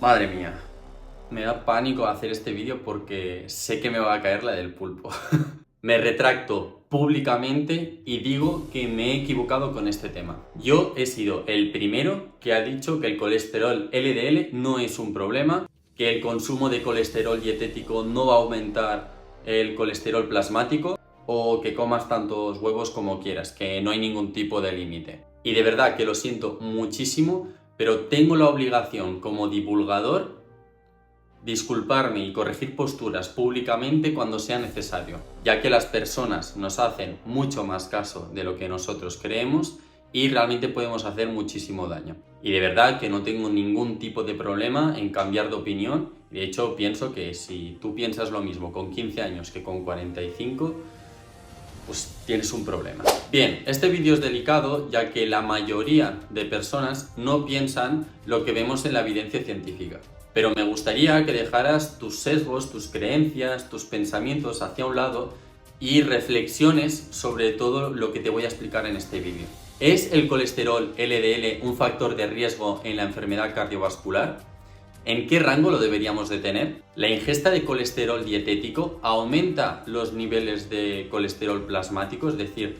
Madre mía, me da pánico hacer este vídeo porque sé que me va a caer la del pulpo. Me retracto públicamente y digo que me he equivocado con este tema. Yo he sido el primero que ha dicho que el colesterol LDL no es un problema, que el consumo de colesterol dietético no va a aumentar el colesterol plasmático o que comas tantos huevos como quieras, que no hay ningún tipo de límite. Y de verdad que lo siento muchísimo, pero tengo la obligación como divulgador disculparme y corregir posturas públicamente cuando sea necesario, ya que las personas nos hacen mucho más caso de lo que nosotros creemos y realmente podemos hacer muchísimo daño. Y de verdad que no tengo ningún tipo de problema en cambiar de opinión. De hecho, pienso que si tú piensas lo mismo con 15 años que con 45, pues tienes un problema. Bien, este vídeo es delicado ya que la mayoría de personas no piensan lo que vemos en la evidencia científica. Pero me gustaría que dejaras tus sesgos, tus creencias, tus pensamientos hacia un lado y reflexiones sobre todo lo que te voy a explicar en este vídeo. ¿Es el colesterol LDL un factor de riesgo en la enfermedad cardiovascular? ¿En qué rango lo deberíamos de tener? ¿La ingesta de colesterol dietético aumenta los niveles de colesterol plasmático, es decir,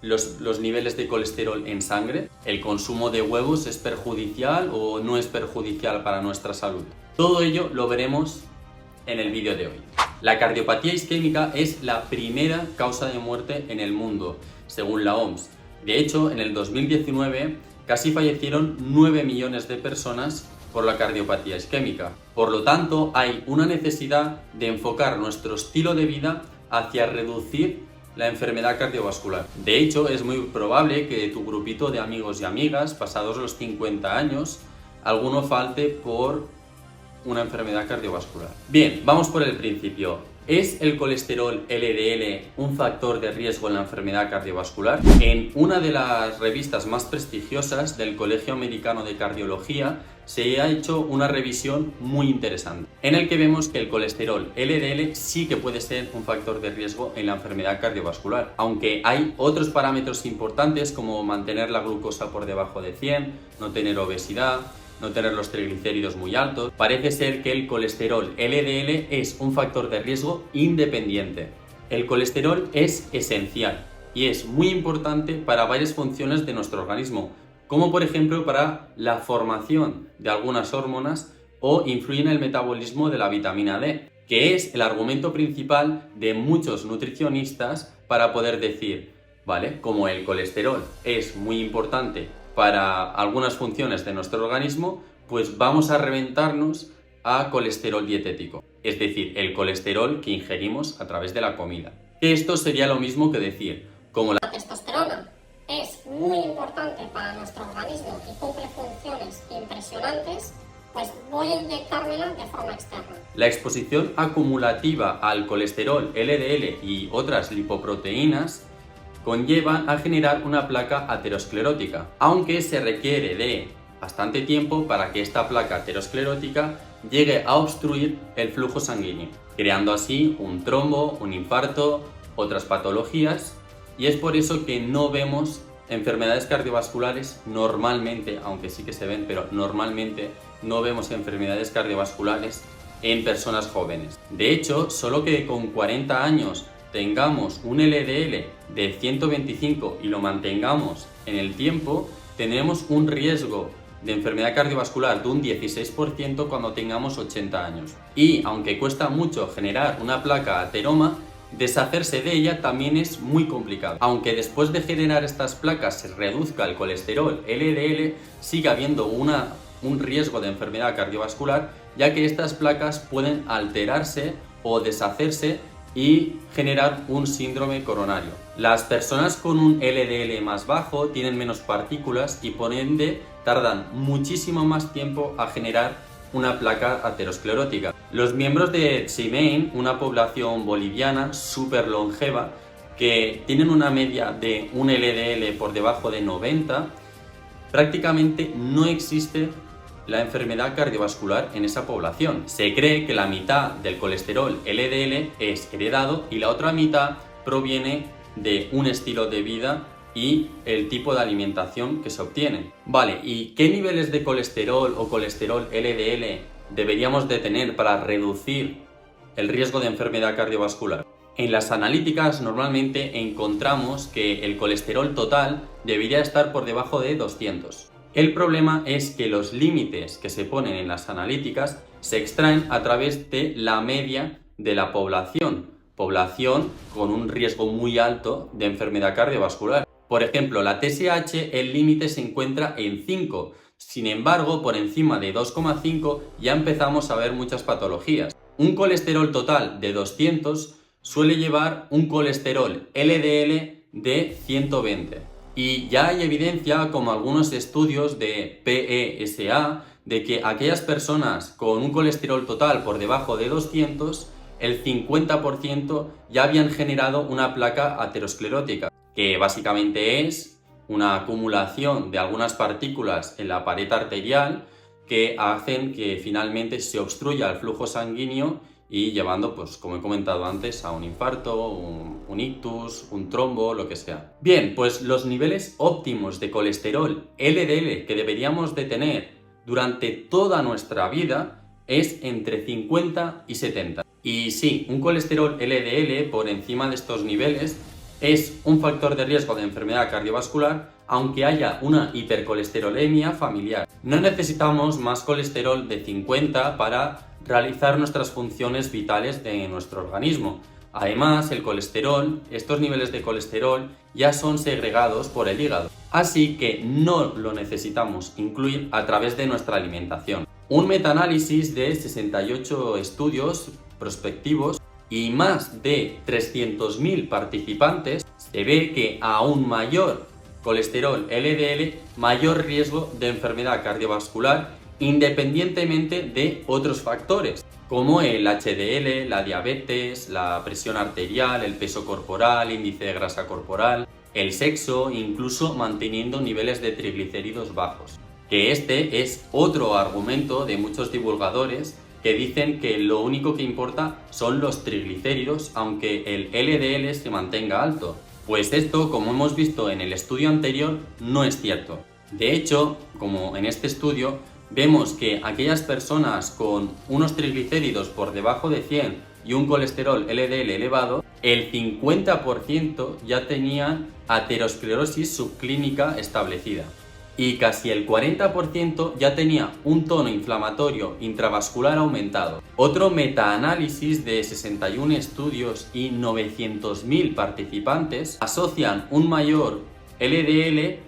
los niveles de colesterol en sangre? ¿El consumo de huevos es perjudicial o no es perjudicial para nuestra salud? Todo ello lo veremos en el vídeo de hoy. La cardiopatía isquémica es la primera causa de muerte en el mundo, según la OMS. De hecho, en el 2019 casi fallecieron 9 millones de personas por la cardiopatía isquémica. Por lo tanto, hay una necesidad de enfocar nuestro estilo de vida hacia reducir la enfermedad cardiovascular. De hecho, es muy probable que de tu grupito de amigos y amigas, pasados los 50 años, alguno falte por una enfermedad cardiovascular. Bien, vamos por el principio. ¿Es el colesterol LDL un factor de riesgo en la enfermedad cardiovascular? En una de las revistas más prestigiosas del Colegio Americano de Cardiología se ha hecho una revisión muy interesante, en el que vemos que el colesterol LDL sí que puede ser un factor de riesgo en la enfermedad cardiovascular, aunque hay otros parámetros importantes como mantener la glucosa por debajo de 100, no tener obesidad, no tener los triglicéridos muy altos. Parece ser que el colesterol LDL es un factor de riesgo independiente. El colesterol es esencial y es muy importante para varias funciones de nuestro organismo, como por ejemplo para la formación de algunas hormonas o influye en el metabolismo de la vitamina D, que es el argumento principal de muchos nutricionistas para poder decir, vale, como el colesterol es muy importante para algunas funciones de nuestro organismo, pues vamos a reventarnos a colesterol dietético, es decir, el colesterol que ingerimos a través de la comida. Esto sería lo mismo que decir, como la testosterona es muy importante para nuestro organismo y cumple funciones impresionantes, pues voy a inyectármela de forma externa. La exposición acumulativa al colesterol LDL y otras lipoproteínas conllevan a generar una placa aterosclerótica, aunque se requiere de bastante tiempo para que esta placa aterosclerótica llegue a obstruir el flujo sanguíneo, creando así un trombo, un infarto, otras patologías, y es por eso que no vemos enfermedades cardiovasculares normalmente, aunque sí que se ven, pero normalmente no vemos enfermedades cardiovasculares en personas jóvenes. De hecho, solo que con 40 años tengamos un LDL de 125 y lo mantengamos en el tiempo, tenemos un riesgo de enfermedad cardiovascular de un 16% cuando tengamos 80 años. Y aunque cuesta mucho generar una placa ateroma, deshacerse de ella también es muy complicado. Aunque después de generar estas placas se reduzca el colesterol LDL, sigue habiendo un riesgo de enfermedad cardiovascular, ya que estas placas pueden alterarse o deshacerse y generar un síndrome coronario. Las personas con un LDL más bajo tienen menos partículas y por ende tardan muchísimo más tiempo a generar una placa aterosclerótica. Los miembros de CIMAIN, una población boliviana súper longeva, que tienen una media de un LDL por debajo de 90, prácticamente no existe la enfermedad cardiovascular en esa población. Se cree que la mitad del colesterol LDL es heredado y la otra mitad proviene de un estilo de vida y el tipo de alimentación que se obtiene. Vale, ¿y qué niveles de colesterol o colesterol LDL deberíamos de tener para reducir el riesgo de enfermedad cardiovascular? En las analíticas normalmente encontramos que el colesterol total debería estar por debajo de 200. El problema es que los límites que se ponen en las analíticas se extraen a través de la media de la población con un riesgo muy alto de enfermedad cardiovascular. Por ejemplo, la TSH, el límite se encuentra en 5. Sin embargo, por encima de 2,5 ya empezamos a ver muchas patologías. Un colesterol total de 200 suele llevar un colesterol LDL de 120. Y ya hay evidencia, como algunos estudios de PESA, de que aquellas personas con un colesterol total por debajo de 200, el 50% ya habían generado una placa aterosclerótica, que básicamente es una acumulación de algunas partículas en la pared arterial que hacen que finalmente se obstruya el flujo sanguíneo y llevando, pues como he comentado antes, a un infarto, un ictus, un trombo, lo que sea. Bien, pues los niveles óptimos de colesterol LDL que deberíamos de tener durante toda nuestra vida es entre 50 y 70. Y sí, un colesterol LDL por encima de estos niveles es un factor de riesgo de enfermedad cardiovascular, aunque haya una hipercolesterolemia familiar. No necesitamos más colesterol de 50 para realizar nuestras funciones vitales de nuestro organismo. Además, el colesterol, estos niveles de colesterol ya son segregados por el hígado, así que no lo necesitamos incluir a través de nuestra alimentación. Un metaanálisis de 68 estudios prospectivos y más de 300.000 participantes, se ve que a un mayor colesterol LDL, mayor riesgo de enfermedad cardiovascular, independientemente de otros factores, como el HDL, la diabetes, la presión arterial, el peso corporal, índice de grasa corporal, el sexo, incluso manteniendo niveles de triglicéridos bajos. Que este es otro argumento de muchos divulgadores que dicen que lo único que importa son los triglicéridos, aunque el LDL se mantenga alto. Pues esto, como hemos visto en el estudio anterior, no es cierto. De hecho, como en este estudio, vemos que aquellas personas con unos triglicéridos por debajo de 100 y un colesterol LDL elevado, el 50% ya tenían aterosclerosis subclínica establecida. Y casi el 40% ya tenía un tono inflamatorio intravascular aumentado. Otro metaanálisis de 61 estudios y 900.000 participantes asocian un mayor LDL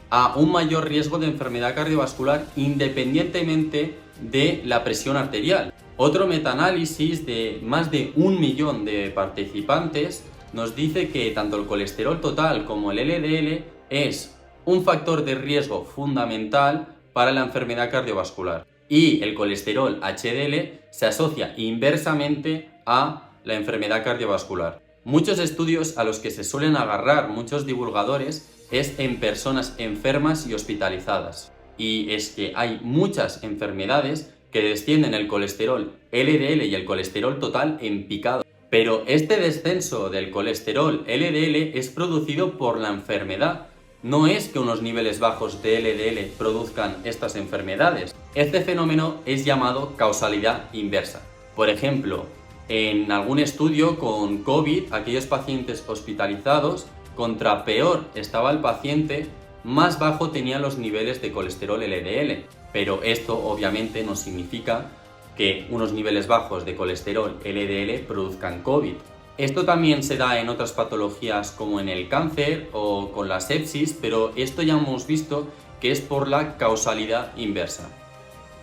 a un mayor riesgo de enfermedad cardiovascular independientemente de la presión arterial. Otro metaanálisis de más de 1 millón de participantes nos dice que tanto el colesterol total como el LDL es un factor de riesgo fundamental para la enfermedad cardiovascular. Y el colesterol HDL se asocia inversamente a la enfermedad cardiovascular. Muchos estudios a los que se suelen agarrar muchos divulgadores es en personas enfermas y hospitalizadas. Y es que hay muchas enfermedades que descienden el colesterol LDL y el colesterol total en picado. Pero este descenso del colesterol LDL es producido por la enfermedad. No es que unos niveles bajos de LDL produzcan estas enfermedades. Este fenómeno es llamado causalidad inversa. Por ejemplo, en algún estudio con COVID, aquellos pacientes hospitalizados, contra peor estaba el paciente, más bajo tenían los niveles de colesterol LDL. Pero esto obviamente no significa que unos niveles bajos de colesterol LDL produzcan COVID. Esto también se da en otras patologías como en el cáncer o con la sepsis, pero esto ya hemos visto que es por la causalidad inversa.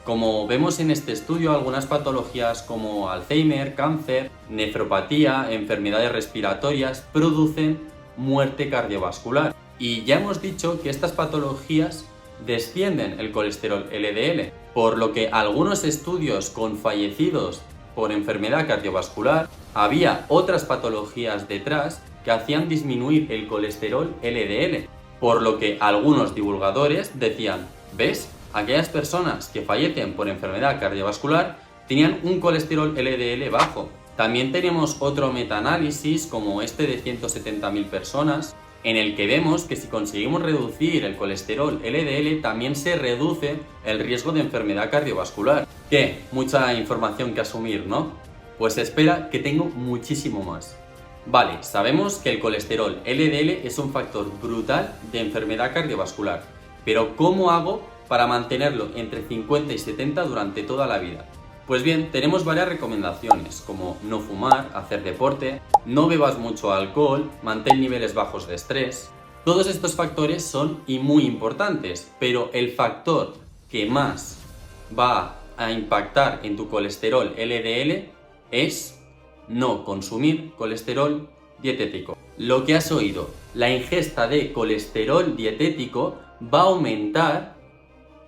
Como vemos en este estudio, algunas patologías como Alzheimer, cáncer, nefropatía, enfermedades respiratorias producen muerte cardiovascular. Y ya hemos dicho que estas patologías descienden el colesterol LDL, por lo que algunos estudios con fallecidos por enfermedad cardiovascular había otras patologías detrás que hacían disminuir el colesterol LDL, por lo que algunos divulgadores decían, ¿ves? Aquellas personas que fallecen por enfermedad cardiovascular tenían un colesterol LDL bajo. También tenemos otro metaanálisis como este de 170.000 personas en el que vemos que si conseguimos reducir el colesterol LDL, también se reduce el riesgo de enfermedad cardiovascular. ¿Qué? Mucha información que asumir, ¿no? Pues espera, que tengo muchísimo más. Vale, sabemos que el colesterol LDL es un factor brutal de enfermedad cardiovascular, pero ¿cómo hago para mantenerlo entre 50 y 70 durante toda la vida? Pues bien, tenemos varias recomendaciones, como no fumar, hacer deporte, no bebas mucho alcohol, mantén niveles bajos de estrés. Todos estos factores son muy importantes, pero el factor que más va a impactar en tu colesterol LDL es no consumir colesterol dietético. Lo que has oído, la ingesta de colesterol dietético va a aumentar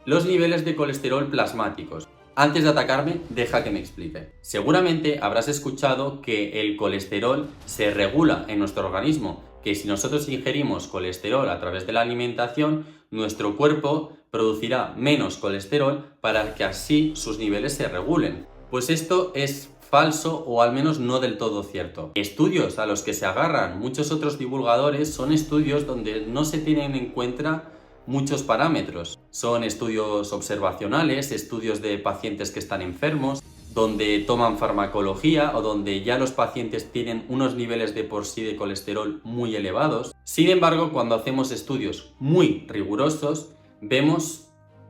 los niveles de colesterol plasmáticos. Antes de atacarme, deja que me explique. Seguramente habrás escuchado que el colesterol se regula en nuestro organismo, que si nosotros ingerimos colesterol a través de la alimentación, nuestro cuerpo producirá menos colesterol para que así sus niveles se regulen. Pues esto es falso, o al menos no del todo cierto. Estudios a los que se agarran muchos otros divulgadores son estudios donde no se tienen en cuenta muchos parámetros. Son estudios observacionales, estudios de pacientes que están enfermos, donde toman farmacología o donde ya los pacientes tienen unos niveles de por sí de colesterol muy elevados. Sin embargo, cuando hacemos estudios muy rigurosos, vemos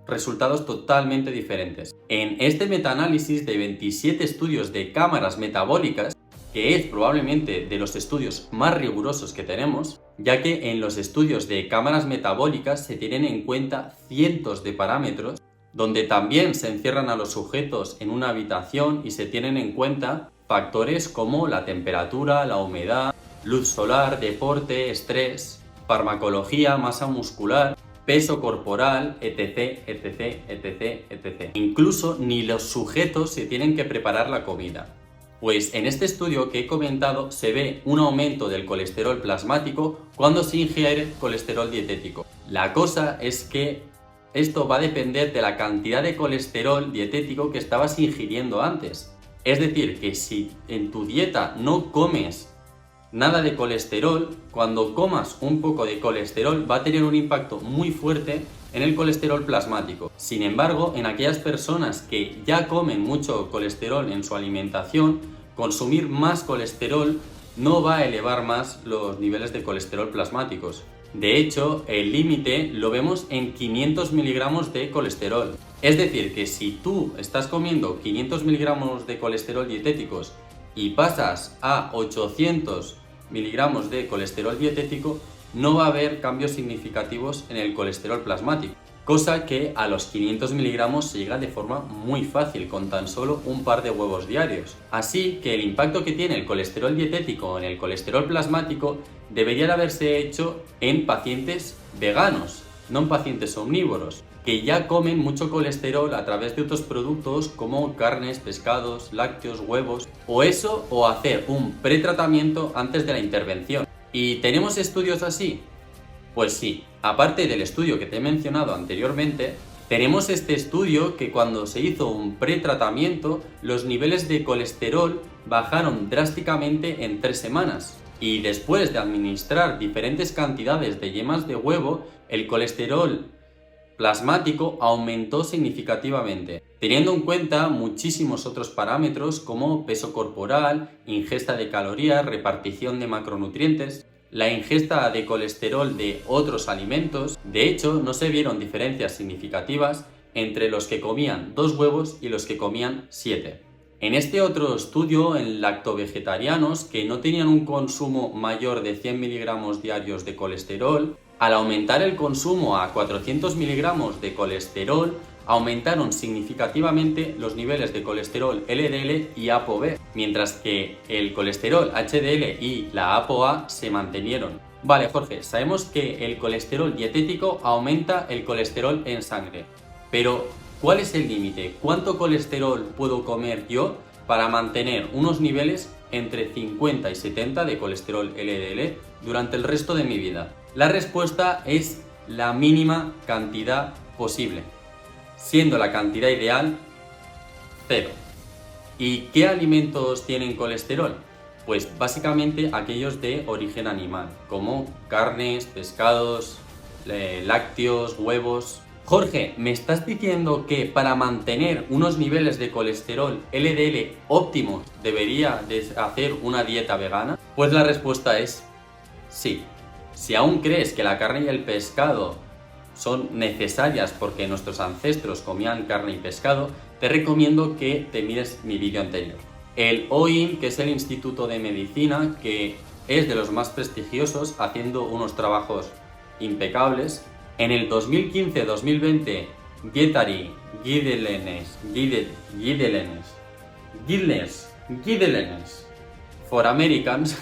resultados totalmente diferentes. En este metaanálisis de 27 estudios de cámaras metabólicas, que es probablemente de los estudios más rigurosos que tenemos, ya que en los estudios de cámaras metabólicas se tienen en cuenta cientos de parámetros, donde también se encierran a los sujetos en una habitación y se tienen en cuenta factores como la temperatura, la humedad, luz solar, deporte, estrés, farmacología, masa muscular, peso corporal, etc, etc, etc, etc. Incluso ni los sujetos se tienen que preparar la comida. Pues en este estudio que he comentado se ve un aumento del colesterol plasmático cuando se ingiere colesterol dietético. La cosa es que esto va a depender de la cantidad de colesterol dietético que estabas ingiriendo antes. Es decir, que si en tu dieta no comes nada de colesterol, cuando comas un poco de colesterol va a tener un impacto muy fuerte en el colesterol plasmático. Sin embargo, en aquellas personas que ya comen mucho colesterol en su alimentación, consumir más colesterol no va a elevar más los niveles de colesterol plasmáticos. De hecho, el límite lo vemos en 500 miligramos de colesterol. Es decir, que si tú estás comiendo 500 miligramos de colesterol dietéticos y pasas a 800 miligramos de colesterol dietético, no va a haber cambios significativos en el colesterol plasmático, cosa que a los 500 miligramos se llega de forma muy fácil con tan solo un par de huevos diarios. Así que el impacto que tiene el colesterol dietético en el colesterol plasmático debería de haberse hecho en pacientes veganos, no en pacientes omnívoros, que ya comen mucho colesterol a través de otros productos como carnes, pescados, lácteos, huevos, o eso, o hacer un pretratamiento antes de la intervención. ¿Y tenemos estudios así? Pues sí, aparte del estudio que te he mencionado anteriormente, tenemos este estudio que cuando se hizo un pretratamiento, los niveles de colesterol bajaron drásticamente en 3 semanas. Y después de administrar diferentes cantidades de yemas de huevo, el colesterol plasmático aumentó significativamente, teniendo en cuenta muchísimos otros parámetros como peso corporal, ingesta de calorías, repartición de macronutrientes, la ingesta de colesterol de otros alimentos. De hecho, no se vieron diferencias significativas entre los que comían 2 huevos y los que comían 7. En este otro estudio, en lactovegetarianos que no tenían un consumo mayor de 100 miligramos diarios de colesterol, al aumentar el consumo a 400 miligramos de colesterol, aumentaron significativamente los niveles de colesterol LDL y ApoB, mientras que el colesterol HDL y la ApoA se mantenieron. Vale, Jorge, sabemos que el colesterol dietético aumenta el colesterol en sangre, pero ¿cuál es el límite? ¿Cuánto colesterol puedo comer yo para mantener unos niveles entre 50 y 70 de colesterol LDL durante el resto de mi vida? La respuesta es la mínima cantidad posible, siendo la cantidad ideal 0. ¿Y qué alimentos tienen colesterol? Pues básicamente aquellos de origen animal, como carnes, pescados, lácteos, huevos. Jorge, ¿me estás diciendo que para mantener unos niveles de colesterol LDL óptimos debería de hacer una dieta vegana? Pues la respuesta es sí. Si aún crees que la carne y el pescado son necesarias porque nuestros ancestros comían carne y pescado, te recomiendo que te mires mi vídeo anterior. El OIM, que es el Instituto de Medicina, que es de los más prestigiosos, haciendo unos trabajos impecables. En el 2015-2020, Guettari, Guidelines for Americans,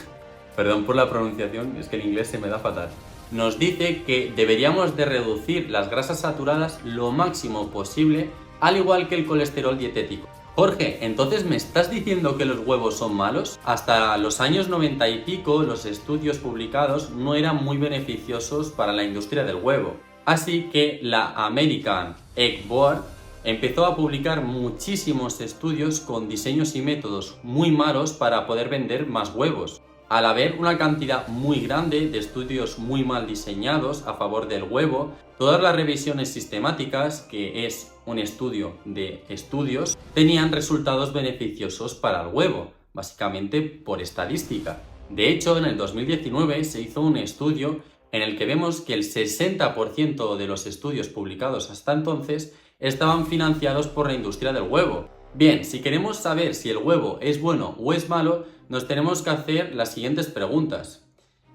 perdón por la pronunciación, es que el inglés se me da fatal, nos dice que deberíamos de reducir las grasas saturadas lo máximo posible, al igual que el colesterol dietético. Jorge, ¿entonces me estás diciendo que los huevos son malos? Hasta los años 90 y pico, los estudios publicados no eran muy beneficiosos para la industria del huevo. Así que la American Egg Board empezó a publicar muchísimos estudios con diseños y métodos muy malos para poder vender más huevos. Al haber una cantidad muy grande de estudios muy mal diseñados a favor del huevo, todas las revisiones sistemáticas, que es un estudio de estudios, tenían resultados beneficiosos para el huevo, básicamente por estadística. De hecho, en el 2019 se hizo un estudio en el que vemos que el 60% de los estudios publicados hasta entonces estaban financiados por la industria del huevo. Bien, si queremos saber si el huevo es bueno o es malo, nos tenemos que hacer las siguientes preguntas.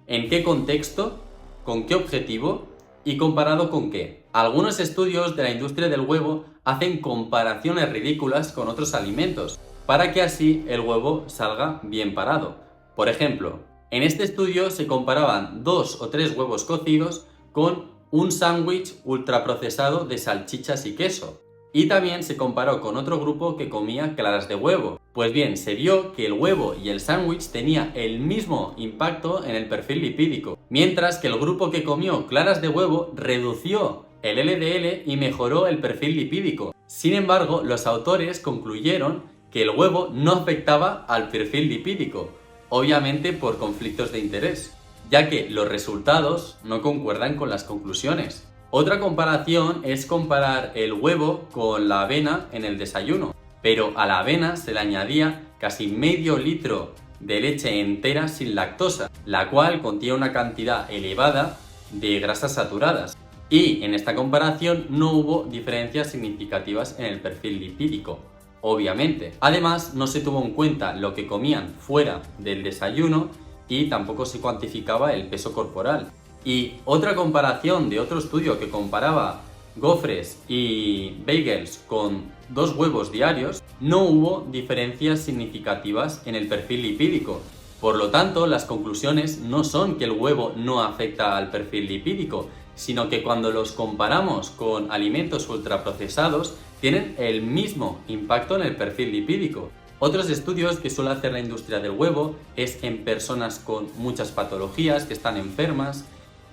¿En qué contexto? ¿Con qué objetivo? ¿Y comparado con qué? Algunos estudios de la industria del huevo hacen comparaciones ridículas con otros alimentos, para que así el huevo salga bien parado. Por ejemplo, en este estudio se comparaban 2 o 3 huevos cocidos con un sándwich ultraprocesado de salchichas y queso. Y también se comparó con otro grupo que comía claras de huevo. Pues bien, se vio que el huevo y el sándwich tenía el mismo impacto en el perfil lipídico, mientras que el grupo que comió claras de huevo redució el LDL y mejoró el perfil lipídico. Sin embargo, los autores concluyeron que el huevo no afectaba al perfil lipídico, obviamente por conflictos de interés, ya que los resultados no concuerdan con las conclusiones. Otra comparación es comparar el huevo con la avena en el desayuno, pero a la avena se le añadía casi medio litro de leche entera sin lactosa, la cual contiene una cantidad elevada de grasas saturadas. Y en esta comparación no hubo diferencias significativas en el perfil lipídico, obviamente. Además, no se tuvo en cuenta lo que comían fuera del desayuno y tampoco se cuantificaba el peso corporal. Y otra comparación de otro estudio que comparaba gofres y bagels con 2 huevos diarios, no hubo diferencias significativas en el perfil lipídico. Por lo tanto, las conclusiones no son que el huevo no afecta al perfil lipídico, sino que cuando los comparamos con alimentos ultraprocesados, tienen el mismo impacto en el perfil lipídico. Otros estudios que suele hacer la industria del huevo es en personas con muchas patologías, que están enfermas,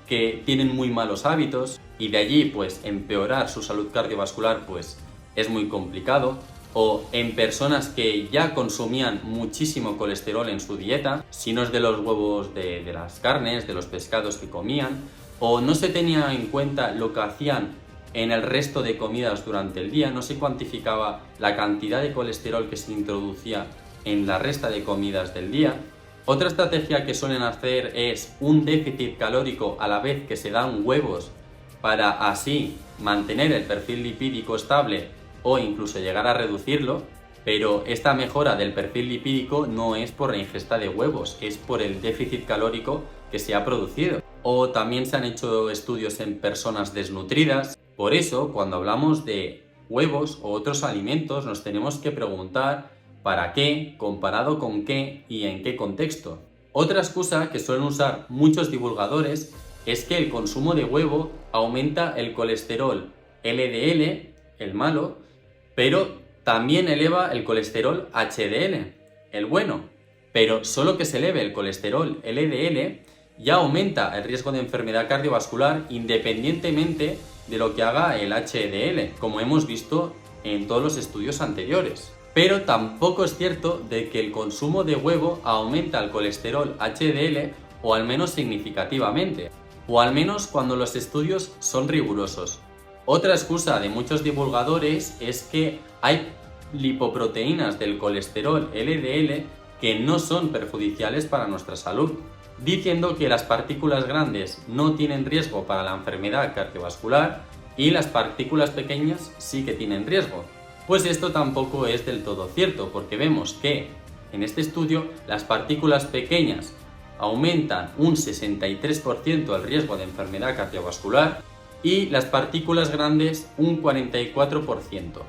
que tienen muy malos hábitos y de allí pues empeorar su salud cardiovascular pues es muy complicado, o en personas que ya consumían muchísimo colesterol en su dieta, si no es de los huevos de las carnes, de los pescados que comían, o no se tenía en cuenta lo que hacían en el resto de comidas durante el día, no se cuantificaba la cantidad de colesterol que se introducía en la resta de comidas del día. Otra estrategia que suelen hacer es un déficit calórico a la vez que se dan huevos para así mantener el perfil lipídico estable o incluso llegar a reducirlo, pero esta mejora del perfil lipídico no es por la ingesta de huevos, es por el déficit calórico que se ha producido. O también se han hecho estudios en personas desnutridas. Por eso, cuando hablamos de huevos o otros alimentos, nos tenemos que preguntar ¿para qué? ¿Comparado con qué? ¿Y en qué contexto? Otra excusa que suelen usar muchos divulgadores es que el consumo de huevo aumenta el colesterol LDL, el malo, pero también eleva el colesterol HDL, el bueno. Pero solo que se eleve el colesterol LDL ya aumenta el riesgo de enfermedad cardiovascular independientemente de lo que haga el HDL, como hemos visto en todos los estudios anteriores. Pero tampoco es cierto de que el consumo de huevo aumenta el colesterol HDL, o al menos significativamente, o al menos cuando los estudios son rigurosos. Otra excusa de muchos divulgadores es que hay lipoproteínas del colesterol LDL que no son perjudiciales para nuestra salud, diciendo que las partículas grandes no tienen riesgo para la enfermedad cardiovascular y las partículas pequeñas sí que tienen riesgo. Pues esto tampoco es del todo cierto, porque vemos que en este estudio las partículas pequeñas aumentan un 63% el riesgo de enfermedad cardiovascular y las partículas grandes un 44%.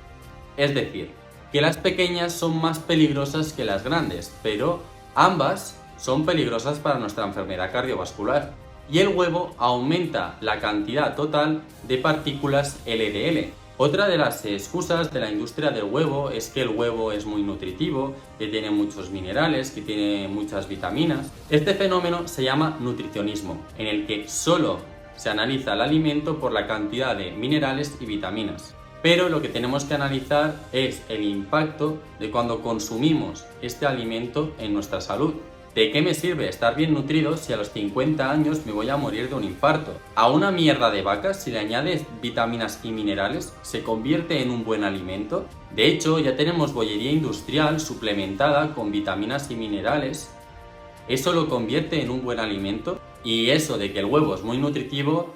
Es decir, que las pequeñas son más peligrosas que las grandes, pero ambas son peligrosas para nuestra enfermedad cardiovascular. Y el huevo aumenta la cantidad total de partículas LDL. Otra de las excusas de la industria del huevo es que el huevo es muy nutritivo, que tiene muchos minerales, que tiene muchas vitaminas. Este fenómeno se llama nutricionismo, en el que solo se analiza el alimento por la cantidad de minerales y vitaminas. Pero lo que tenemos que analizar es el impacto de cuando consumimos este alimento en nuestra salud. ¿De qué me sirve estar bien nutrido si a los 50 años me voy a morir de un infarto? A una mierda de vaca, si le añades vitaminas y minerales, ¿se convierte en un buen alimento? De hecho, ya tenemos bollería industrial suplementada con vitaminas y minerales. ¿Eso lo convierte en un buen alimento? Y eso de que el huevo es muy nutritivo,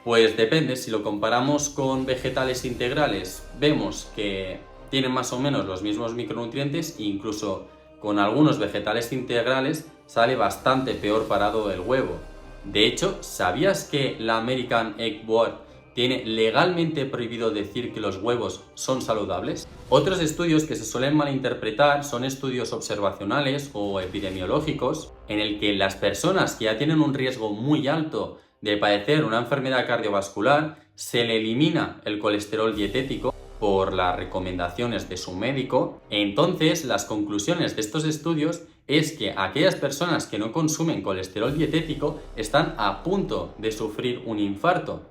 pues depende. Si lo comparamos con vegetales integrales, vemos que tienen más o menos los mismos micronutrientes e incluso con algunos vegetales integrales sale bastante peor parado el huevo. De hecho, ¿sabías que la American Egg Board tiene legalmente prohibido decir que los huevos son saludables? Otros estudios que se suelen malinterpretar son estudios observacionales o epidemiológicos, en el que las personas que ya tienen un riesgo muy alto de padecer una enfermedad cardiovascular se le elimina el colesterol dietético por las recomendaciones de su médico. Entonces, las conclusiones de estos estudios es que aquellas personas que no consumen colesterol dietético están a punto de sufrir un infarto,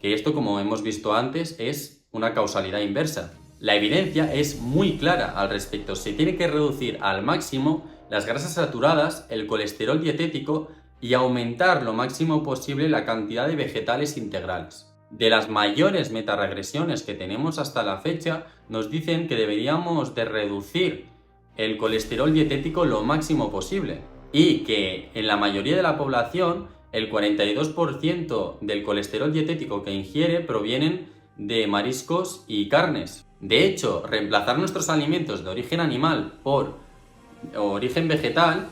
que esto, como hemos visto antes, es una causalidad inversa. La evidencia es muy clara al respecto. Se tiene que reducir al máximo las grasas saturadas, el colesterol dietético y aumentar lo máximo posible la cantidad de vegetales integrales. De las mayores metaregresiones que tenemos hasta la fecha, nos dicen que deberíamos de reducir el colesterol dietético lo máximo posible y que en la mayoría de la población el 42% del colesterol dietético que ingiere provienen de mariscos y carnes. De hecho, reemplazar nuestros alimentos de origen animal por origen vegetal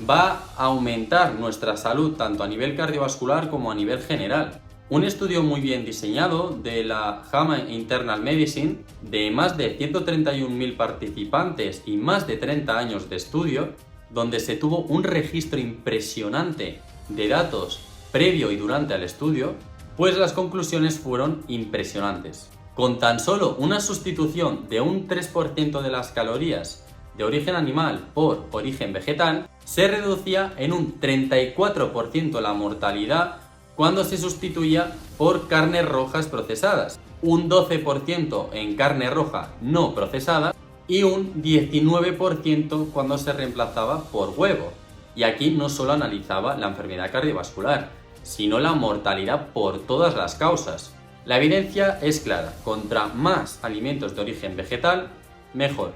va a aumentar nuestra salud tanto a nivel cardiovascular como a nivel general. Un estudio muy bien diseñado de la JAMA Internal Medicine, de más de 131.000 participantes y más de 30 años de estudio, donde se tuvo un registro impresionante de datos previo y durante el estudio, pues las conclusiones fueron impresionantes. Con tan solo una sustitución de un 3% de las calorías de origen animal por origen vegetal, se reducía en un 34% la mortalidad cuando se sustituía por carnes rojas procesadas, un 12% en carne roja no procesada y un 19% cuando se reemplazaba por huevo. Y aquí no solo analizaba la enfermedad cardiovascular, sino la mortalidad por todas las causas. La evidencia es clara: contra más alimentos de origen vegetal, mejor.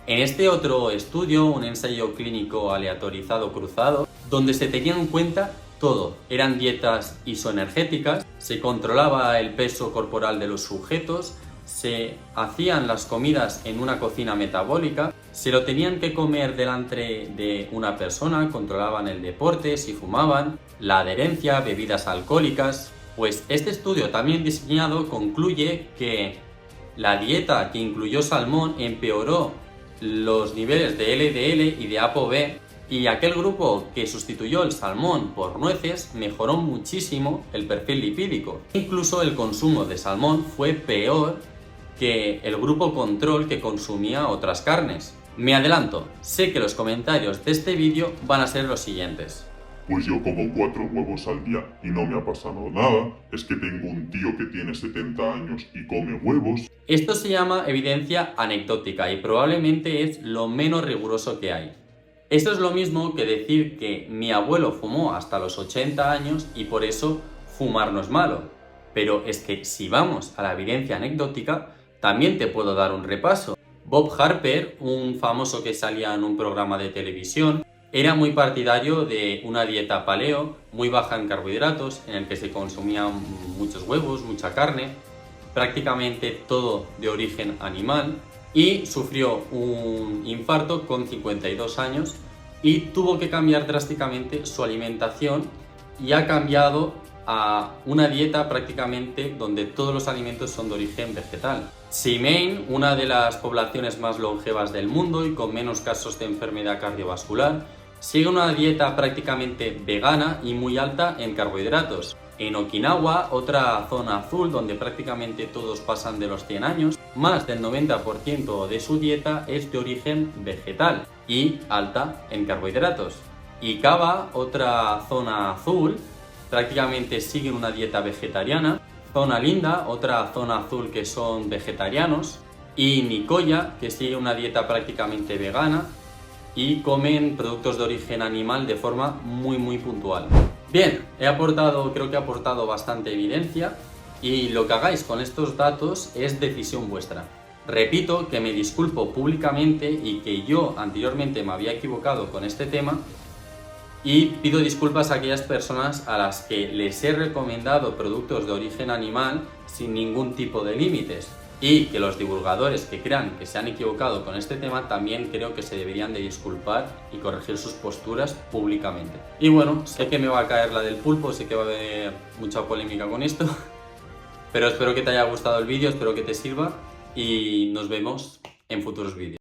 En este otro estudio, un ensayo clínico aleatorizado cruzado, donde se tenía en cuenta todo, eran dietas isoenergéticas, se controlaba el peso corporal de los sujetos, se hacían las comidas en una cocina metabólica, se lo tenían que comer delante de una persona, controlaban el deporte, si fumaban, la adherencia, bebidas alcohólicas. Pues este estudio también diseñado concluye que la dieta que incluyó salmón empeoró los niveles de LDL y de ApoB, y aquel grupo que sustituyó el salmón por nueces mejoró muchísimo el perfil lipídico. Incluso el consumo de salmón fue peor que el grupo control que consumía otras carnes. Me adelanto, sé que los comentarios de este vídeo van a ser los siguientes. Pues yo como 4 huevos al día y no me ha pasado nada. Es que tengo un tío que tiene 70 años y come huevos. Esto se llama evidencia anecdótica y probablemente es lo menos riguroso que hay. Esto es lo mismo que decir que mi abuelo fumó hasta los 80 años y por eso fumar no es malo. Pero es que si vamos a la evidencia anecdótica, también te puedo dar un repaso. Bob Harper, un famoso que salía en un programa de televisión, era muy partidario de una dieta paleo, muy baja en carbohidratos, en el que se consumían muchos huevos, mucha carne, prácticamente todo de origen animal, y sufrió un infarto con 52 años y tuvo que cambiar drásticamente su alimentación y ha cambiado a una dieta prácticamente donde todos los alimentos son de origen vegetal. Xiamen, una de las poblaciones más longevas del mundo y con menos casos de enfermedad cardiovascular, sigue una dieta prácticamente vegana y muy alta en carbohidratos. En Okinawa, otra zona azul donde prácticamente todos pasan de los 100 años, más del 90% de su dieta es de origen vegetal y alta en carbohidratos. Ikawa, otra zona azul, prácticamente siguen una dieta vegetariana. Zona Linda, otra zona azul que son vegetarianos. Y Nicoya, que sigue una dieta prácticamente vegana y comen productos de origen animal de forma muy puntual. Bien, creo que he aportado bastante evidencia y lo que hagáis con estos datos es decisión vuestra. Repito que me disculpo públicamente y que yo anteriormente me había equivocado con este tema y pido disculpas a aquellas personas a las que les he recomendado productos de origen animal sin ningún tipo de límites. Y que los divulgadores que crean que se han equivocado con este tema también creo que se deberían de disculpar y corregir sus posturas públicamente. Y bueno, sé que me va a caer la del pulpo, sé que va a haber mucha polémica con esto, pero espero que te haya gustado el vídeo, espero que te sirva y nos vemos en futuros vídeos.